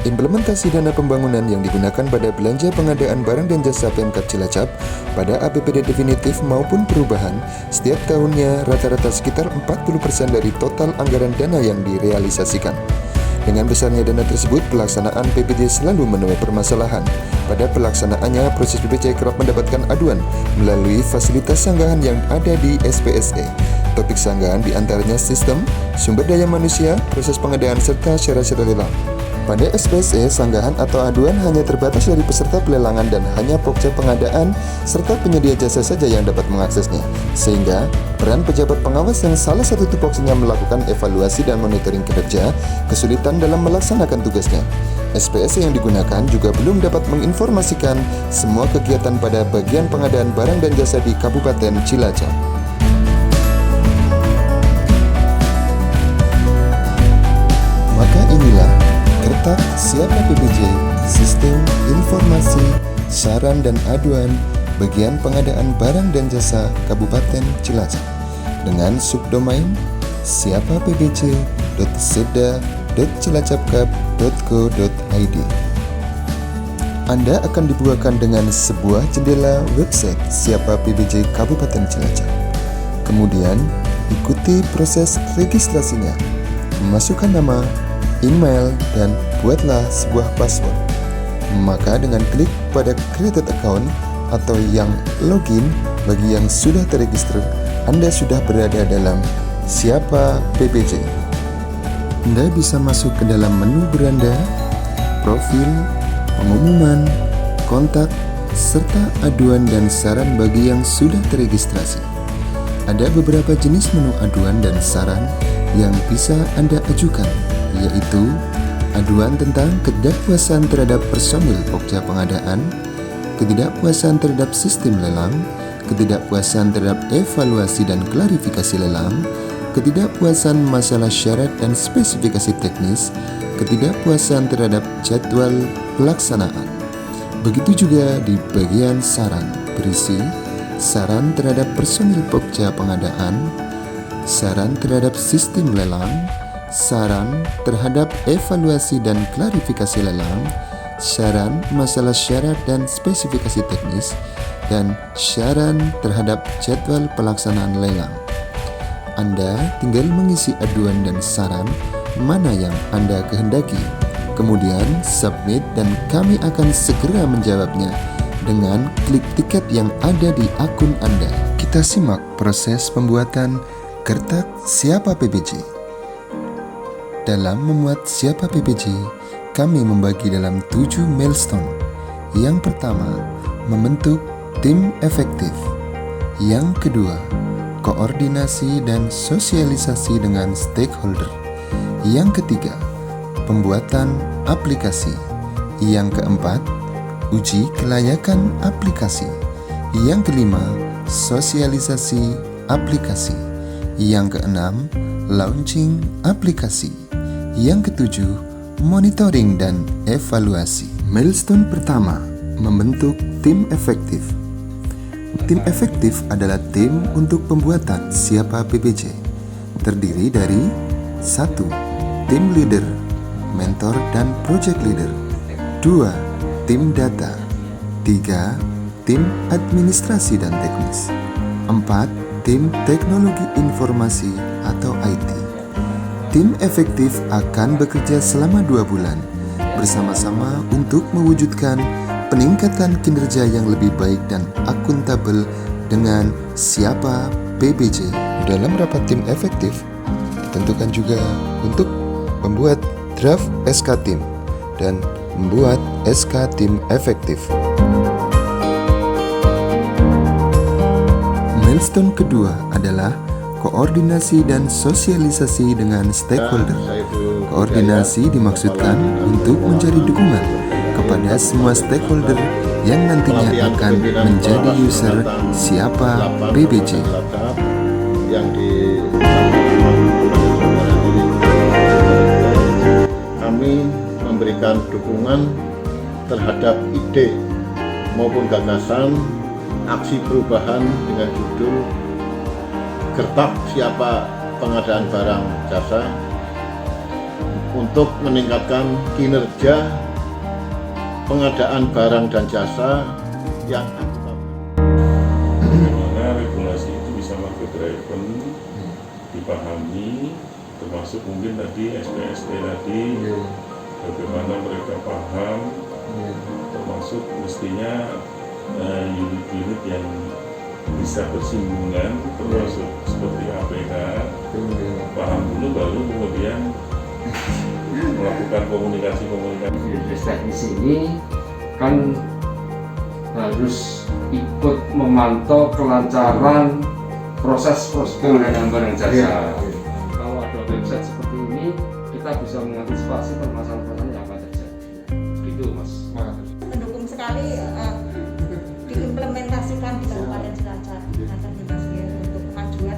Implementasi dana pembangunan yang digunakan pada belanja pengadaan barang dan jasa Pemkab Cilacap pada APBD definitif maupun perubahan setiap tahunnya rata-rata sekitar 40% dari total anggaran dana yang direalisasikan. Dengan besarnya dana tersebut, pelaksanaan PPJ selalu menuai permasalahan. Pada pelaksanaannya, proses PPJ kerap mendapatkan aduan melalui fasilitas sanggahan yang ada di SPSE. Topik sanggahan diantaranya sistem, sumber daya manusia, proses pengadaan, serta syarat-syarat lelang. Pada SPSE, sanggahan atau aduan hanya terbatas dari peserta pelelangan dan hanya pokja pengadaan serta penyedia jasa saja yang dapat mengaksesnya. Sehingga, peran pejabat pengawas yang salah satu tupoksinya melakukan evaluasi dan monitoring kinerja kesulitan dalam melaksanakan tugasnya. SPSE yang digunakan juga belum dapat menginformasikan semua kegiatan pada bagian pengadaan barang dan jasa di Kabupaten Cilacap. Maka inilah Kertak Siapa PPJ, Sistem Informasi, Saran dan Aduan Bagian Pengadaan Barang dan Jasa Kabupaten Cilacap dengan subdomain siapappj.setda.cilacapkap.go.id. Anda akan dibukakan dengan sebuah jendela website Siapa PPJ Kabupaten Cilacap. Kemudian, ikuti proses registrasinya. Masukkan nama, email, dan buatlah sebuah password. Maka dengan klik pada created account atau yang login, bagi yang sudah terregister, Anda sudah berada dalam Siapa PPJ. Anda bisa masuk ke dalam menu beranda, profil, pengumuman, kontak, serta aduan dan saran bagi yang sudah terregistrasi. Ada beberapa jenis menu aduan dan saran yang bisa Anda ajukan, yaitu aduan tentang ketidakpuasan terhadap personil pokja pengadaan, ketidakpuasan terhadap sistem lelang, ketidakpuasan terhadap evaluasi dan klarifikasi lelang, ketidakpuasan masalah syarat dan spesifikasi teknis, ketidakpuasan terhadap jadwal pelaksanaan. Begitu juga di bagian saran, berisi saran terhadap personil pokja pengadaan, saran terhadap sistem lelang, saran terhadap evaluasi dan klarifikasi lelang, saran masalah syarat dan spesifikasi teknis, dan saran terhadap jadwal pelaksanaan lelang. Anda tinggal mengisi aduan dan saran mana yang Anda kehendaki, kemudian submit dan kami akan segera menjawabnya dengan klik tiket yang ada di akun Anda. Kita simak proses pembuatan Kertak Siapa PPJ. Dalam membuat Siapa PPJ, kami membagi dalam 7 milestone. Yang pertama, membentuk tim efektif. Yang kedua, koordinasi dan sosialisasi dengan stakeholder. Yang ketiga, pembuatan aplikasi. Yang keempat, uji kelayakan aplikasi. Yang kelima, sosialisasi aplikasi. Yang keenam, launching aplikasi. Yang ketujuh, monitoring dan evaluasi. Milestone pertama, membentuk tim efektif. Tim efektif adalah tim untuk pembuatan Siapa PPJ. Terdiri dari 1. Tim leader, mentor dan project leader. 2. Tim data. 3. Tim administrasi dan teknis. 4. Tim teknologi informasi atau IT. Tim efektif akan bekerja selama 2 bulan bersama-sama untuk mewujudkan peningkatan kinerja yang lebih baik dan akuntabel dengan Siapa PPJ. Dalam rapat tim efektif, ditentukan juga untuk membuat draft SK tim dan membuat SK tim efektif. Milestone kedua adalah koordinasi dan sosialisasi dengan stakeholder. Koordinasi dimaksudkan untuk mencari dukungan kepada semua stakeholder yang nantinya akan menjadi user Siapa PPJ. Kami memberikan dukungan terhadap ide maupun gagasan aksi perubahan dengan judul Kertak Siapa Pengadaan Barang Jasa untuk meningkatkan kinerja pengadaan barang dan jasa yang akutabel. Bagaimana regulasi itu bisa market driven, dipahami, termasuk mungkin tadi SPST tadi, bagaimana mereka paham, termasuk mestinya unit-unit yang bisa bersinggungan, termasuk seperti APK, paham dulu baru kemudian melakukan komunikasi. Teknis ini kan harus ikut memantau kelancaran proses pengadaan barang jasa. Kalau ada website seperti ini, kita bisa mengantisipasi permasalahan yang akan terjadi. Gitu, Mas. Mendukung sekali diimplementasikan di Kabupaten Cilacap akan dipastikan untuk kemajuan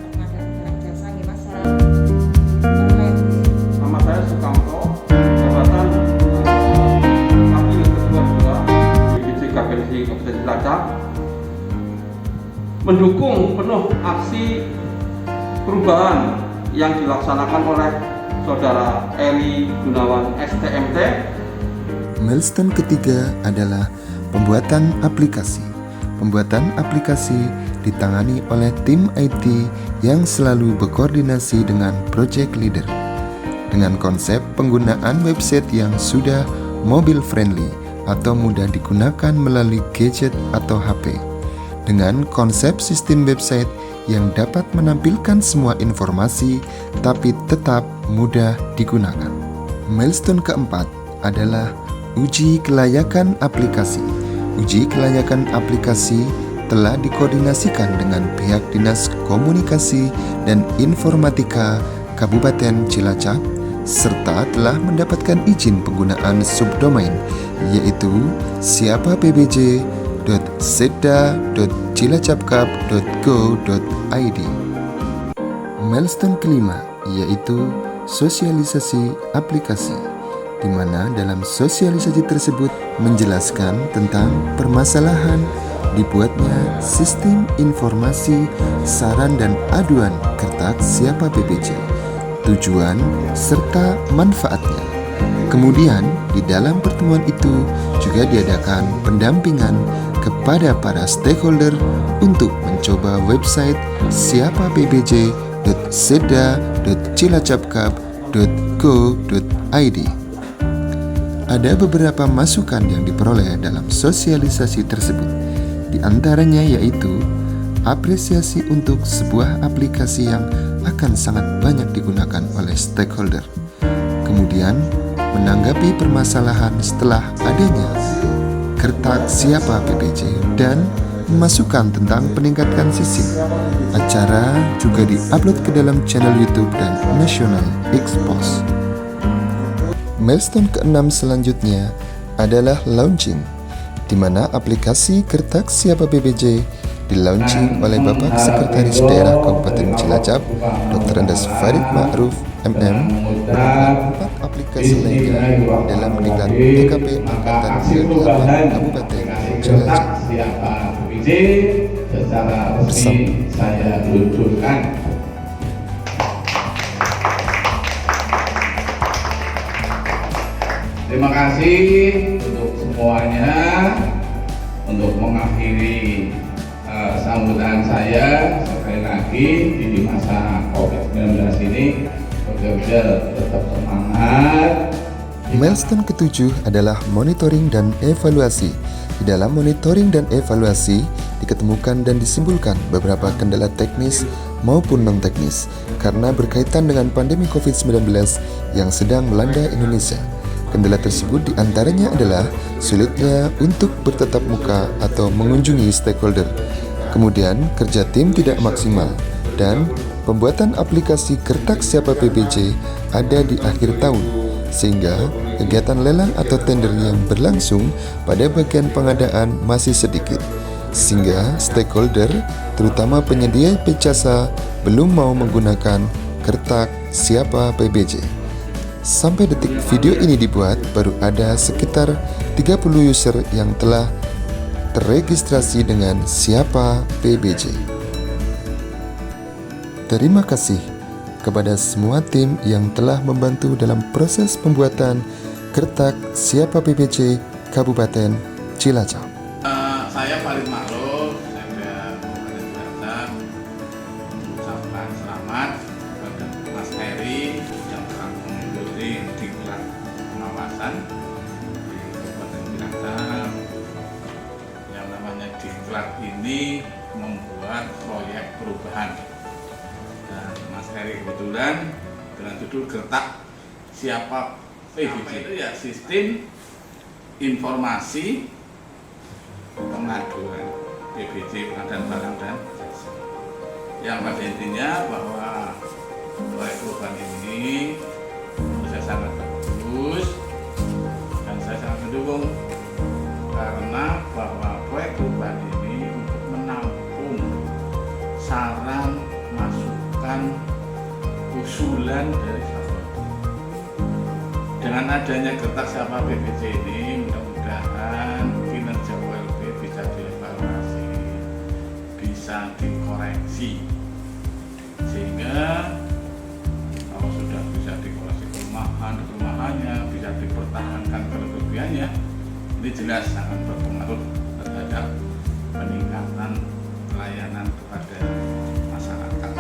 pengadaan barang jasa nih Mas. Nama saya Sukamto, jabatan Wakil Ketua 2 BPJ KPLC Kabupaten Cilacap, mendukung penuh aksi perubahan yang dilaksanakan oleh Saudara Eri Gunawan STMT. Milestone ketiga adalah pembuatan aplikasi. Pembuatan aplikasi ditangani oleh tim IT yang selalu berkoordinasi dengan project leader. Dengan konsep penggunaan website yang sudah mobile friendly atau mudah digunakan melalui gadget atau HP. Dengan konsep sistem website yang dapat menampilkan semua informasi tapi tetap mudah digunakan. Milestone keempat adalah uji kelayakan aplikasi. Uji kelayakan aplikasi telah dikoordinasikan dengan pihak Dinas Komunikasi dan Informatika Kabupaten Cilacap serta telah mendapatkan izin penggunaan subdomain yaitu siapapbj.sedda.cilacapcup.go.id. Milestone kelima yaitu sosialisasi aplikasi, di mana dalam sosialisasi tersebut menjelaskan tentang permasalahan dibuatnya sistem informasi saran dan aduan Kertak Siapa PBJ, tujuan serta manfaatnya. Kemudian di dalam pertemuan itu juga diadakan pendampingan kepada para stakeholder untuk mencoba website siapapbj.sedda.cilacapcup.go.id. Ada beberapa masukan yang diperoleh dalam sosialisasi tersebut. Di antaranya yaitu apresiasi untuk sebuah aplikasi yang akan sangat banyak digunakan oleh stakeholder. Kemudian menanggapi permasalahan setelah adanya Kertak Siapa PBJ dan masukan tentang peningkatan sistem. Acara juga diupload ke dalam channel YouTube dan National Expos. Milestone ke-6 selanjutnya adalah launching, di mana aplikasi Kertak Siapa PBJ di-launching oleh Bapak Sekretaris Daerah Kabupaten Cilacap, Dr. Andes Farid Ma'ruf MM, bersama 4 aplikasi lainnya dalam diklat TKP Angkatan 98 Kabupaten Cilacap. Siapa PBJ secara resmi saya luncurkan. Terima kasih untuk semuanya untuk mengakhiri sambutan saya sekali lagi di masa COVID-19 ini bekerja tetap semangat. Milestone ketujuh adalah monitoring dan evaluasi. Di dalam monitoring dan evaluasi diketemukan dan disimpulkan beberapa kendala teknis maupun non-teknis karena berkaitan dengan pandemi COVID-19 yang sedang melanda Indonesia. Kendala tersebut diantaranya adalah sulitnya untuk bertatap muka atau mengunjungi stakeholder, kemudian kerja tim tidak maksimal, dan pembuatan aplikasi Kertak Siapa PBJ ada di akhir tahun, sehingga kegiatan lelang atau tender yang berlangsung pada bagian pengadaan masih sedikit, sehingga stakeholder, terutama penyedia jasa, belum mau menggunakan Kertak Siapa PBJ. Sampai detik video ini dibuat, baru ada sekitar 30 user yang telah terregistrasi dengan Siapa PBJ. Terima kasih kepada semua tim yang telah membantu dalam proses pembuatan Gertak Siapa PBJ Kabupaten Cilacap. Saya Farid Makhluk, saya Kabupaten Cilacap, mengucapkan selamat kepada Mas Heri yang telah mengikuti diklat pengawasan di Kabupaten Cilacap. Yang namanya diklat ini membuat proyek perubahan, dan Mas Heri kebetulan dengan judul Gertak Siapa PBJ itu ya sistem informasi pengaduan PBJ, pengadaan barang dan jasa, yang pada intinya bahwa proyek perubahan ini menurut saya sangat bagus dan saya sangat mendukung, karena bahwa proyek perubahan ini untuk menampung saran, masukan, usulan dari masyarakat. Dengan adanya Gertak Siapa PBJ ini, mudah-mudahan kinerja ULP bisa dievaluasi, bisa dikoreksi, sehingga kalau sudah bisa dikoreksi kelemahannya, bisa dipertahankan kelebihannya, ini jelas sangat berpengaruh terhadap peningkatan pelayanan kepada masyarakat.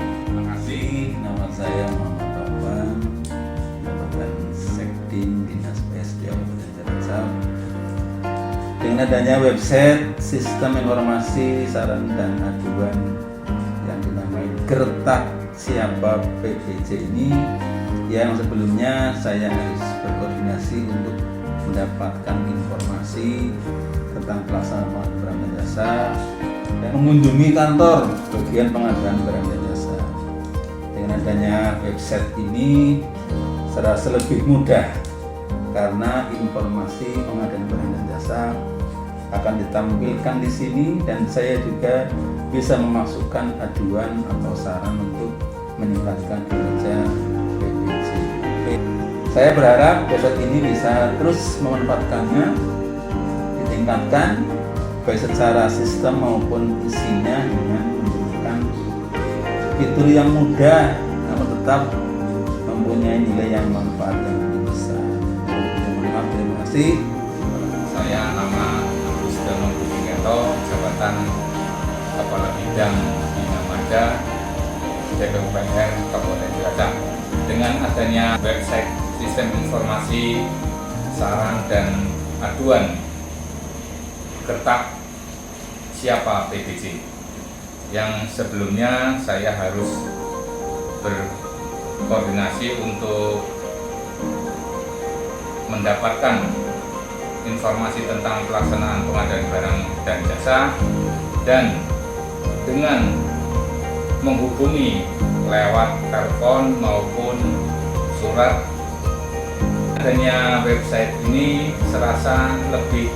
Terima kasih. Nama saya Muhammad Taufan, merupakan Sekdim Dinas PSD Kabupaten Cilacap. Dengan adanya website Sistem Informasi Saran dan Aduan yang dinamai Gertak Siapa PBJ ini, yang sebelumnya saya harus berkoordinasi untuk mendapatkan informasi tentang pelaksanaan pengadaan barang dan jasa dan mengunjungi kantor bagian pengadaan barang dan jasa. Dengan adanya website ini serasa lebih mudah, karena informasi pengadaan barang dan jasa akan ditampilkan di sini, dan saya juga bisa memasukkan aduan atau saran untuk meningkatkan kinerja PBJ. Saya berharap website ini bisa terus memanfaatkannya, ditingkatkan baik secara sistem maupun isinya dengan menggunakan fitur yang mudah namun tetap mempunyai nilai yang manfaat yang lebih besar. Terima kasih. Saya nama Agus Dono Budingeto, jabatan Kepala Bidang Bina Marga DPUPR Kabupaten Cilacap. Dengan adanya website Sistem Informasi Saran dan Aduan Gertak Siapa PBJ, yang sebelumnya saya harus berkoordinasi untuk mendapatkan informasi tentang pelaksanaan pengadaan barang dan jasa, dan dengan menghubungi lewat telepon maupun surat. Adanya website ini serasa lebih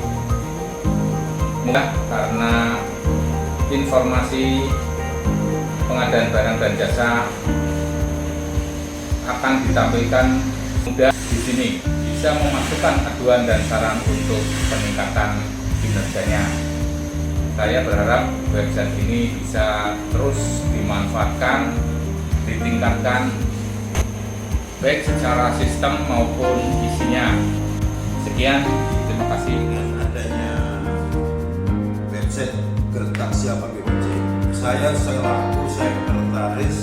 mudah karena informasi pengadaan barang dan jasa akan ditampilkan mudah di sini, bisa memasukkan aduan dan saran untuk peningkatan kinerjanya. Saya berharap website ini bisa terus dimanfaatkan, ditingkatkan baik secara sistem maupun isinya. Sekian, terima kasih. Dengan adanya website Gertak Siapa PBJ, saya selaku sekretaris